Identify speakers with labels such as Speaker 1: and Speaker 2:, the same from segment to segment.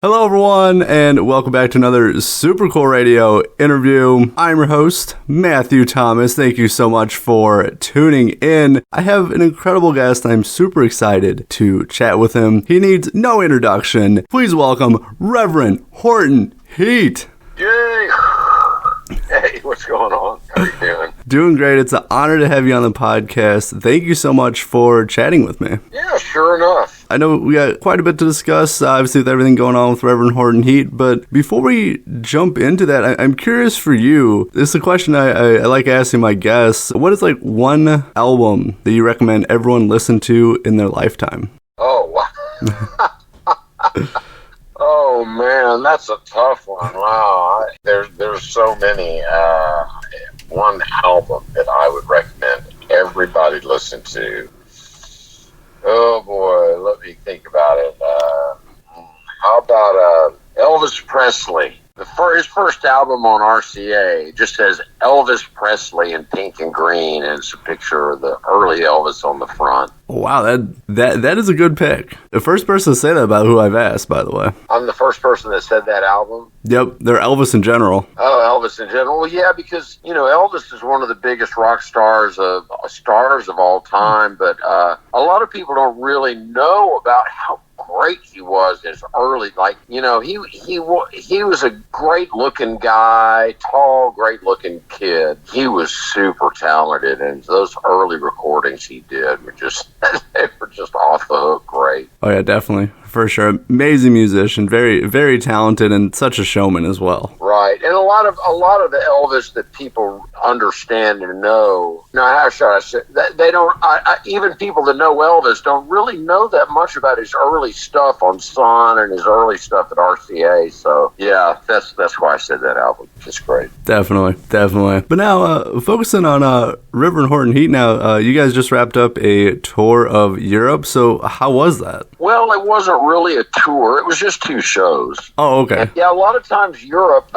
Speaker 1: Hello everyone, and welcome back to another Super Cool Radio interview. I'm your host, Matthew Thomas. Thank you so much for tuning in. I have an incredible guest. I'm super excited to chat with him. He needs no introduction. Please welcome Reverend Horton Heat.
Speaker 2: Yay! Hey, what's going on? How are you doing?
Speaker 1: Doing great. It's an honor to have you on the podcast. Thank you so much for chatting with me.
Speaker 2: Yeah, sure enough.
Speaker 1: I know we got quite a bit to discuss, obviously, with everything going on with Reverend Horton Heat, but before we jump into that, I'm curious for you. This is a question I like asking my guests. What is like one album that you recommend everyone listen to in their lifetime?
Speaker 2: Oh, wow. Oh, man, that's a tough one. Wow. There's so many. One album that I would recommend everybody listen to. Oh, boy, let me think about it. How about Elvis Presley? His first album on RCA just says Elvis Presley in pink and green, and it's a picture of the early Elvis on the front.
Speaker 1: Wow, that is a good pick. The first person to say that about who I've asked, by the way.
Speaker 2: I'm the first person that said that album?
Speaker 1: Yep, they're Elvis in general.
Speaker 2: Oh, Elvis in general. Well, yeah, because, Elvis is one of the biggest rock stars of all time, but a lot of people don't really know about how great he was in his early, he was a great looking guy, tall, great looking kid. He was super talented, and those early recordings he did were just they were just off the hook great.
Speaker 1: Oh yeah, definitely. For sure. Amazing musician, very, very talented, and such a showman as well.
Speaker 2: Right. And a lot of the Elvis that people understand and know, how should I say, they don't, even people that know Elvis don't really know that much about his early stuff on Sun and his early stuff at RCA. So, yeah, that's why I said that album. It's great.
Speaker 1: Definitely. But now, focusing on Reverend Horton Heat now, you guys just wrapped up a tour of Europe. So how was that?
Speaker 2: Well, it wasn't really a tour. It was just 2 shows.
Speaker 1: Oh, okay.
Speaker 2: And, yeah, a lot of times Europe,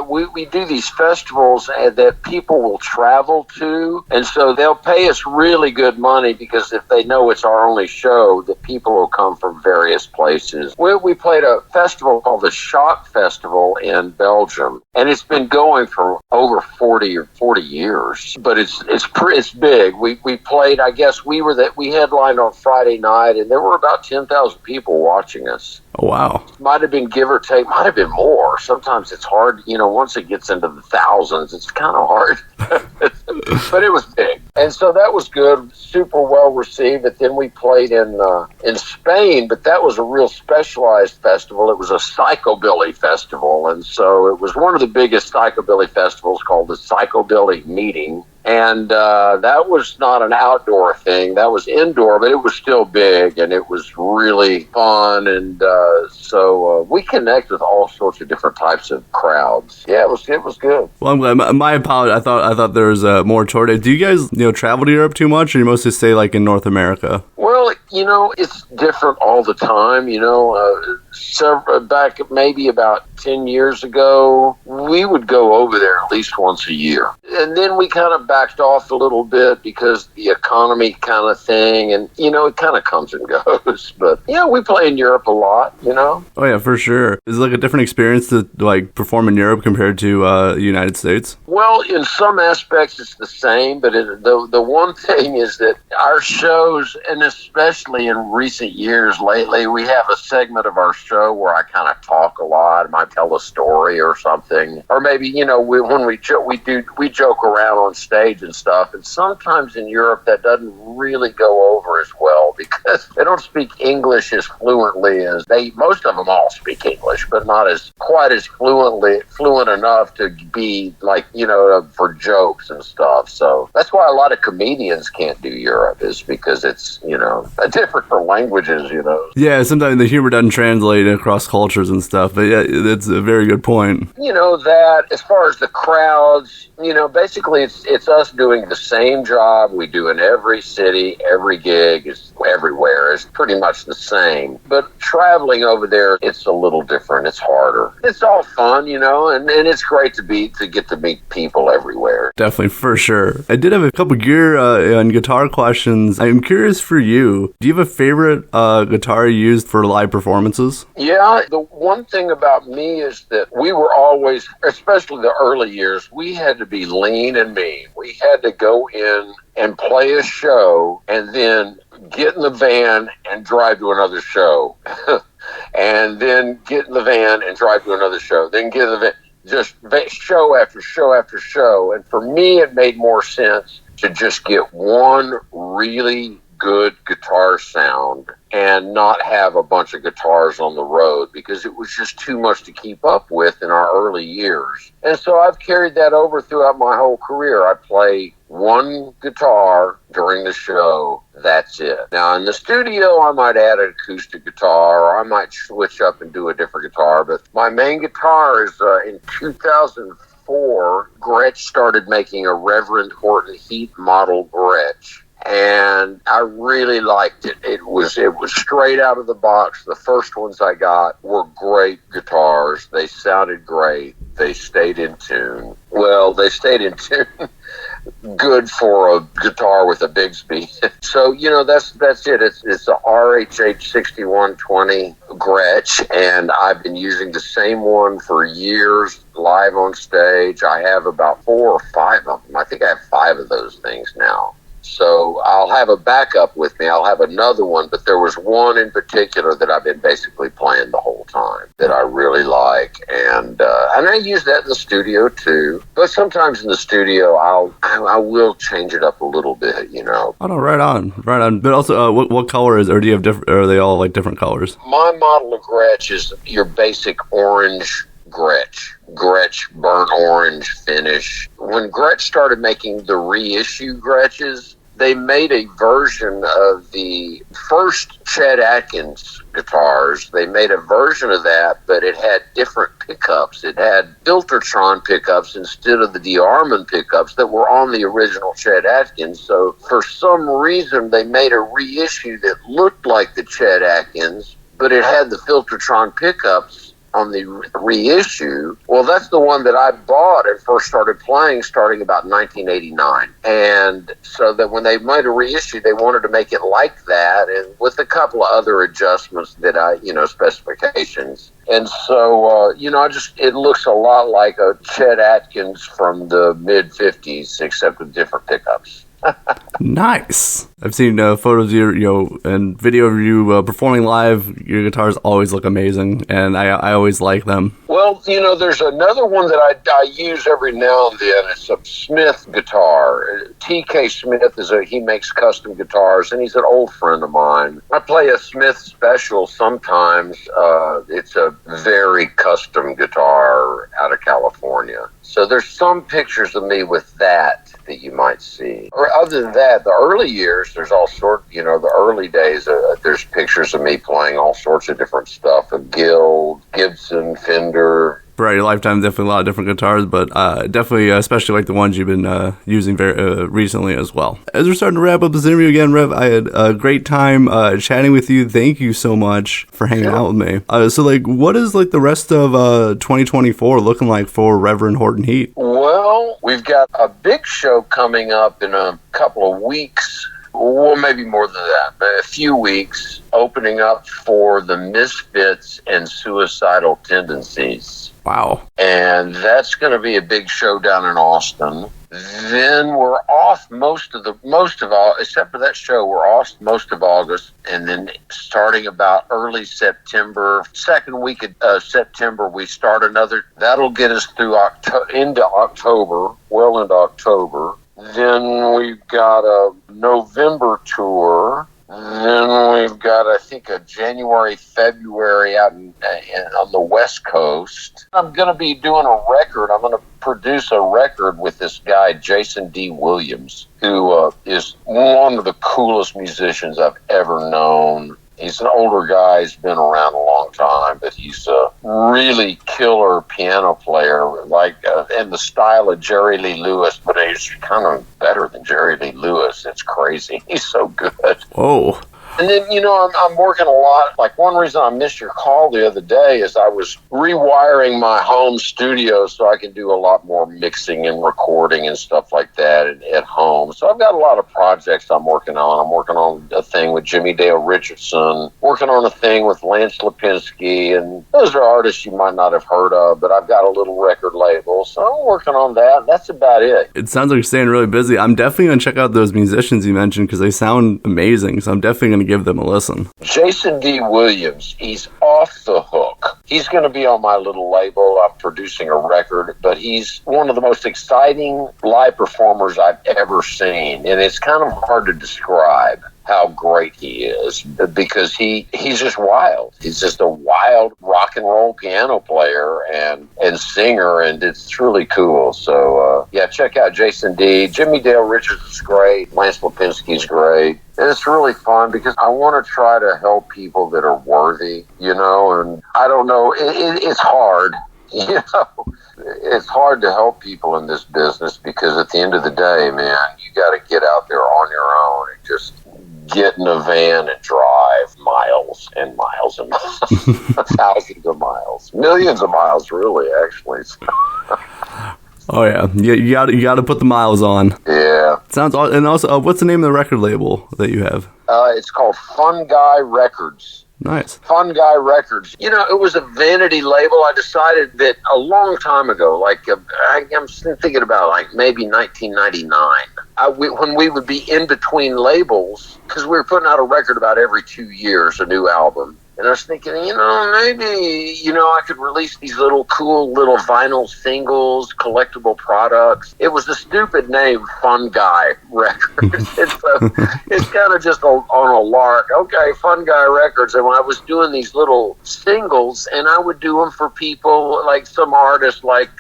Speaker 2: we do these festivals that people will travel to, and so they'll pay us really good money because if they know it's our only show, the people will come from various places. We played a festival called the Shock Festival in Belgium, and it's been going for over 40 years, but it's big. We played, I guess we headlined on Friday night, and there were about 10,000 people watching us.
Speaker 1: Oh, wow.
Speaker 2: Might have been give or take, might have been more. Sometimes it's hard, once it gets into the thousands, it's kind of hard. But it was big. And so that was good, super well received. But then we played in Spain, but that was a real specialized festival. It was a psychobilly festival. And so it was one of the biggest psychobilly festivals called the Psychobilly Meeting. And that was not an outdoor thing. That was indoor, but it was still big, and it was really fun. And so we connect with all sorts of different types of crowds. Yeah, it was good.
Speaker 1: Well, I'm glad. My apology. I thought there was more tour day. Do you guys travel to Europe too much, or you mostly stay like in North America?
Speaker 2: Well, it's different all the time. Back maybe about 10 years ago, we would go over there at least once a year. And then we kind of backed off a little bit because the economy kind of thing, and, it kind of comes and goes. But, yeah, we play in Europe a lot, Oh,
Speaker 1: yeah, for sure. Is it like a different experience to, perform in Europe compared to the United States?
Speaker 2: Well, in some aspects, it's the same. But the one thing is that our shows, and especially in recent years lately, we have a segment of our show where I kind of talk a lot. I might tell a story or something, or maybe when we joke around on stage and stuff. And sometimes in Europe that doesn't really go over as well because they don't speak English as fluently as most of them all speak English, but not as quite as fluent enough to be like, for jokes and stuff. So that's why a lot of comedians can't do Europe, is because it's, different for languages,
Speaker 1: Yeah, sometimes the humor doesn't translate across cultures and stuff, but yeah, that's a very good point.
Speaker 2: That as far as the crowds, basically it's us doing the same job we do in every city, every gig is everywhere is pretty much the same. But traveling over there, it's a little different. It's harder. It's all fun, and it's great to get to meet people everywhere.
Speaker 1: Definitely, for sure. I did have a couple gear and guitar questions. I'm curious for you. Do you have a favorite guitar you used for live performances?
Speaker 2: Yeah, the one thing about me is that we were always, especially the early years, we had to be lean and mean. We had to go in and play a show and then get in the van and drive to another show. And then get in the van and drive to another show. Then get in the van. Just show after show after show. And for me, it made more sense to just get one really good guitar sound and not have a bunch of guitars on the road, because it was just too much to keep up with in our early years. And so I've carried that over throughout my whole career. I play one guitar during the show. That's it. Now in the studio, I might add an acoustic guitar, or I might switch up and do a different guitar. But my main guitar is in 2004, Gretsch started making a Reverend Horton Heat model Gretsch. And I really liked it. It was straight out of the box. The first ones I got were great guitars. They sounded great. They stayed in tune. Well, they stayed in tune. Good for a guitar with a Bigsby. So, that's it. It's a RHH 6120 Gretsch, and I've been using the same one for years live on stage. I have about 4 or 5 of them. I think I have 5 of those things now. So I'll have a backup with me. I'll have another one, but there was one in particular that I've been basically playing the whole time that I really like, and I use that in the studio too. But sometimes in the studio, I will change it up a little bit,
Speaker 1: Oh no, right on. But also, what color is? Or do you have different? Or are they all like different colors?
Speaker 2: My model of Gretsch is your basic orange Gretsch burnt orange finish. When Gretsch started making the reissue Gretches, they made a version of the first Chet Atkins guitars. They made a version of that, but it had different pickups. It had Filtertron pickups instead of the DeArmond pickups that were on the original Chet Atkins. So for some reason, they made a reissue that looked like the Chet Atkins, but it had the Filtertron pickups on the reissue. Well, that's the one that I bought and first started playing starting about 1989. And so that when they made a reissue, they wanted to make it like that, and with a couple of other adjustments that specifications. And so, it looks a lot like a Chet Atkins from the mid-50s, except with different pickups.
Speaker 1: Nice. I've seen photos of you, and video of you performing live. Your guitars always look amazing, and I always like them.
Speaker 2: Well, there's another one that I use every now and then. It's a Smith guitar. TK Smith he makes custom guitars, and he's an old friend of mine. I play a Smith special sometimes. It's a very custom guitar out of California. So there's some pictures of me with that you might see. Or other than that, the early years, there's all sorts, the early days, there's pictures of me playing all sorts of different stuff, a Guild, Gibson, Fender.
Speaker 1: Throughout your lifetime, definitely a lot of different guitars, but definitely, especially like the ones you've been using very recently as well. As we're starting to wrap up this interview again, Rev, I had a great time chatting with you. Thank you so much for hanging out with me. So, what is the rest of 2024 looking like for Reverend Horton Heat?
Speaker 2: Well, we've got a big show coming up in a couple of weeks. Well, maybe more than that, but a few weeks, opening up for the Misfits and Suicidal Tendencies.
Speaker 1: Wow.
Speaker 2: And that's going to be a big show down in Austin. Then we're off except for that show, we're off most of August. And then starting about early September, second week of September, we start another. That'll get us through into October. Then we've got a November tour. Then we've got, I think, a January, February out on the West Coast. I'm going to be doing a record. I'm going to produce a record with this guy, Jason D. Williams, who is one of the coolest musicians I've ever known. He's an older guy. He's been around a long time, but he's a really killer piano player, like in the style of Jerry Lee Lewis, but he's kind of better than Jerry Lee Lewis. It's crazy. He's so good.
Speaker 1: Oh.
Speaker 2: And then, I'm working a lot. Like, one reason I missed your call the other day is I was rewiring my home studio so I can do a lot more mixing and recording and stuff like that at home. So I've got a lot of projects I'm working on. I'm working on a thing with Jimmy Dale Richardson, working on a thing with Lance Lipinski, and those are artists you might not have heard of, but I've got a little record label, so I'm working on that. That's about it.
Speaker 1: It sounds like you're staying really busy. I'm definitely going to check out those musicians you mentioned because they sound amazing, so I'm definitely going to give them a listen.
Speaker 2: Jason D. Williams, he's off the hook. He's going to be on my little label. I'm producing a record, but he's one of the most exciting live performers I've ever seen, and it's kind of hard to describe how great he is because he's just wild. He's just a wild rock and roll piano player and singer, and it's really cool. So, check out Jason D. Jimmy Dale Richardson's great. Lance Lipinski's great. And it's really fun because I want to try to help people that are worthy, and I don't know, it's hard. It's hard to help people in this business because at the end of the day, man, you got to get out there on your own and just get in a van and drive miles and miles and miles, thousands of miles, millions of miles, really, actually.
Speaker 1: Oh yeah, you got to put the miles on.
Speaker 2: Yeah.
Speaker 1: Sounds. And also, what's the name of the record label that you have?
Speaker 2: It's called Fun Guy Records.
Speaker 1: Nice.
Speaker 2: Fun Guy Records. It was a vanity label. I decided that a long time ago, I'm thinking about maybe 1999, when we would be in between labels, because we were putting out a record about every 2 years, a new album. And I was thinking, maybe, I could release these cool little vinyl singles, collectible products. It was a stupid name, Fun Guy Records. It's kind of just on a lark. Okay, Fun Guy Records. And when I was doing these little singles, and I would do them for people, like some artists like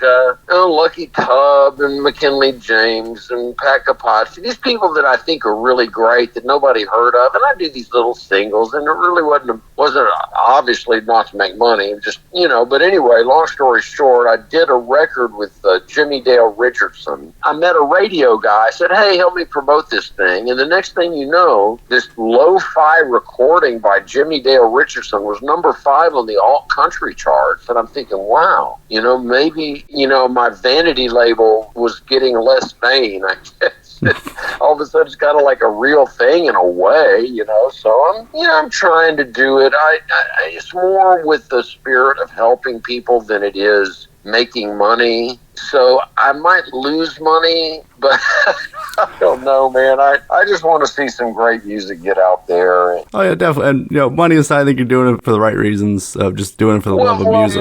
Speaker 2: Lucky Tubb and McKinley James and Pat Capacci. These people that I think are really great that nobody heard of. And I do these little singles, and it really wasn't obviously not to make money, just, but anyway, long story short, I did a record with Jimmy Dale Richardson. I met a radio guy. I said, hey, help me promote this thing. And the next thing you know, this lo-fi recording by Jimmy Dale Richardson was number 5 on the alt country charts. And I'm thinking, wow, maybe, my vanity label was getting less vain, I guess. All of a sudden it's kind of like a real thing in a way, so I'm trying to do it. It's more with the spirit of helping people than it is making money. So I might lose money, but I don't know, man. I just want to see some great music get out there.
Speaker 1: Oh yeah, definitely. And money aside, I think you're doing it for the right reasons. Just doing it for the love of music.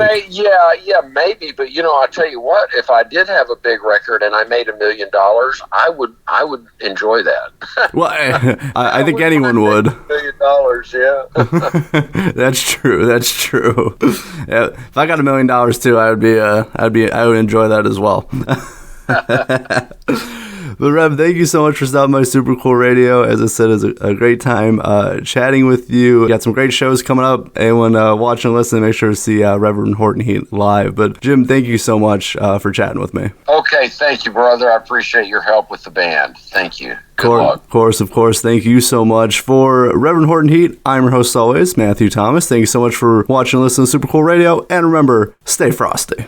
Speaker 2: Maybe. But I tell you what, if I did have a big record and I made $1 million, I would enjoy that.
Speaker 1: Well, I think anyone would.
Speaker 2: $1 million, yeah.
Speaker 1: That's true. Yeah, if I got $1 million too, I would enjoy that as well. But Rev, thank you so much for stopping by Super Cool Radio. As I said, it's a great time chatting with you. You got some great shows coming up. Anyone watching and listening, make sure to see Reverend Horton Heat live. But Jim, thank you so much for chatting with me.
Speaker 2: Okay, thank you, brother. I appreciate your help with the band. Thank you.
Speaker 1: Of course. Thank you so much. For Reverend Horton Heat, I'm your host always, Matthew Thomas. Thank you so much for watching and listening to Super Cool Radio. And remember, stay frosty.